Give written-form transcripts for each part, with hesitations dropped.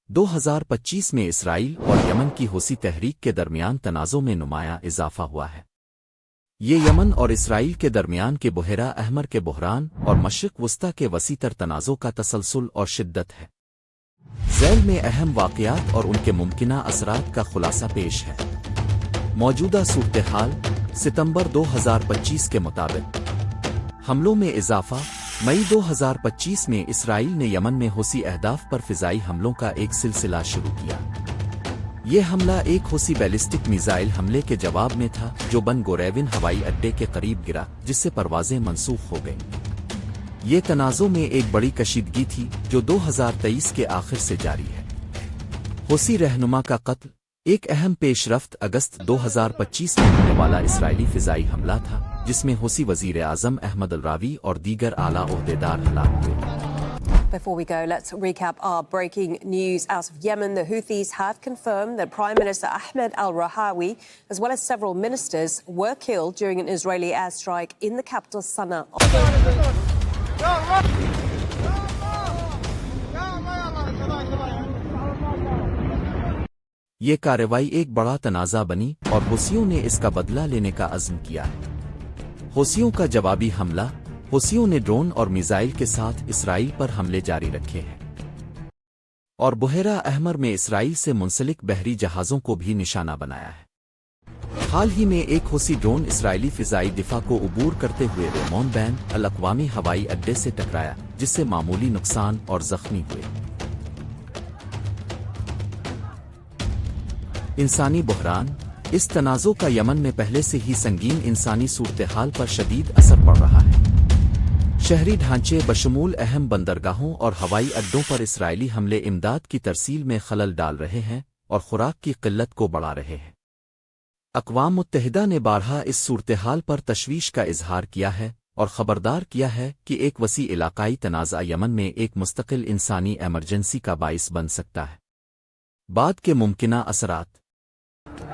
2025 میں اسرائیل اور یمن کی حوثی تحریک کے درمیان تنازع میں نمایاں اضافہ ہوا ہے۔ یہ یمن اور اسرائیل کے درمیان کے بحیرہ احمر کے بحران اور مشرق وسطی کے وسیع تر تنازع کا تسلسل اور شدت ہے۔ ذیل میں اہم واقعات اور ان کے ممکنہ اثرات کا خلاصہ پیش ہے۔ موجودہ صورتحال: ستمبر 2025 کے مطابق حملوں میں اضافہ۔ مئی 2025 میں اسرائیل نے یمن میں حوثی اہداف پر فضائی حملوں کا ایک سلسلہ شروع کیا۔ یہ حملہ ایک حوثی بیلسٹک میزائل حملے کے جواب میں تھا جو بن گوریون ہوائی اڈے کے قریب گرا، جس سے پروازیں منسوخ ہو گئیں۔ یہ تنازع میں ایک بڑی کشیدگی تھی جو 2023 کے آخر سے جاری ہے۔ حوثی رہنما کا قتل: ایک اہم پیش رفت اگست 2025 میں ہونے والا اسرائیلی فضائی حملہ تھا جس میں حوثی وزیر اعظم احمد الراوی اور دیگر اعلیٰ عہدیدار ہلاک ہوئے۔ Before we go, let's recap our breaking news out of Yemen. The Houthis have confirmed that Prime Minister Ahmed al-Rahawi, as well as several ministers, were killed during an Israeli airstrike in the capital Sana'a. یہ کارروائی ایک بڑا تنازع بنی اور حوثیوں نے اس کا بدلہ لینے کا عزم کیا ہے۔ حوثیوں کا جوابی حملہ: حوثیوں نے ڈرون اور میزائل کے ساتھ اسرائیل پر حملے جاری رکھے ہیں اور بحیرہ احمر میں اسرائیل سے منسلک بحری جہازوں کو بھی نشانہ بنایا ہے۔ حال ہی میں ایک حوثی ڈرون اسرائیلی فضائی دفاع کو عبور کرتے ہوئے ریمون بین الاقوامی ہوائی اڈے سے ٹکرایا، جس سے معمولی نقصان اور زخمی ہوئے۔ انسانی بحران: اس تنازع کا یمن میں پہلے سے ہی سنگین انسانی صورتحال پر شدید اثر پڑ رہا ہے۔ شہری ڈھانچے بشمول اہم بندرگاہوں اور ہوائی اڈوں پر اسرائیلی حملے امداد کی ترسیل میں خلل ڈال رہے ہیں اور خوراک کی قلت کو بڑھا رہے ہیں۔ اقوام متحدہ نے بارہا اس صورتحال پر تشویش کا اظہار کیا ہے اور خبردار کیا ہے کہ ایک وسیع علاقائی تنازع یمن میں ایک مستقل انسانی ایمرجنسی کا باعث بن سکتا ہے۔ بعد کے ممکنہ اثرات: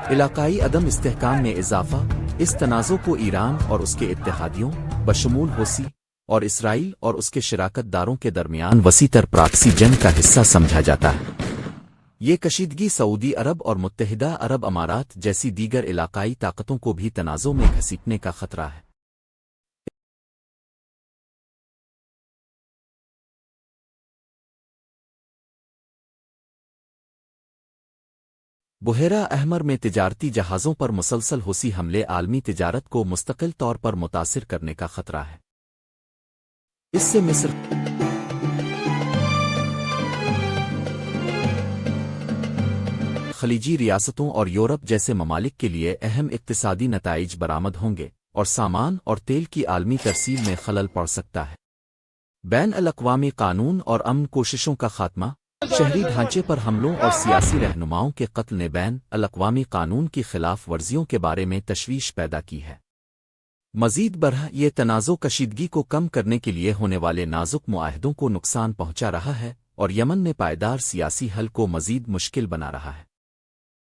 علاقائی عدم استحکام میں اضافہ: اس تنازع کو ایران اور اس کے اتحادیوں بشمول حوثی اور اسرائیل اور اس کے شراکت داروں کے درمیان وسیع تر پراکسی جنگ کا حصہ سمجھا جاتا ہے۔ یہ کشیدگی سعودی عرب اور متحدہ عرب امارات جیسی دیگر علاقائی طاقتوں کو بھی تنازع میں گھسیٹنے کا خطرہ ہے۔ بحیرہ احمر میں تجارتی جہازوں پر مسلسل حوثی حملے عالمی تجارت کو مستقل طور پر متاثر کرنے کا خطرہ ہے۔ اس سے مصر، خلیجی ریاستوں اور یورپ جیسے ممالک کے لیے اہم اقتصادی نتائج برآمد ہوں گے اور سامان اور تیل کی عالمی ترسیل میں خلل پڑ سکتا ہے۔ بین الاقوامی قانون اور امن کوششوں کا خاتمہ: شہری ڈھانچے پر حملوں اور سیاسی رہنماؤں کے قتل نے بین الاقوامی قانون کی خلاف ورزیوں کے بارے میں تشویش پیدا کی ہے۔ مزید برآں یہ تنازع کشیدگی کو کم کرنے کے لیے ہونے والے نازک معاہدوں کو نقصان پہنچا رہا ہے اور یمن میں پائیدار سیاسی حل کو مزید مشکل بنا رہا ہے۔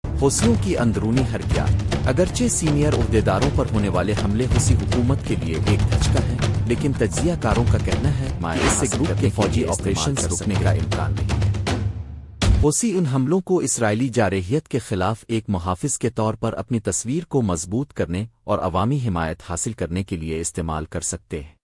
حوثیوں کی اندرونی حرکیات: اگرچہ سینئر عہدیداروں پر ہونے والے حملے حوثی حکومت کے لیے ایک دھچکا ہے، لیکن تجزیہ کاروں کا کہنا ہے کہ اس سے گروپ کے فوجی آپریشنز رکنے کا امکان نہیں ہے۔ حوثی ان حملوں کو اسرائیلی جارحیت کے خلاف ایک محافظ کے طور پر اپنی تصویر کو مضبوط کرنے اور عوامی حمایت حاصل کرنے کے لیے استعمال کر سکتے ہیں۔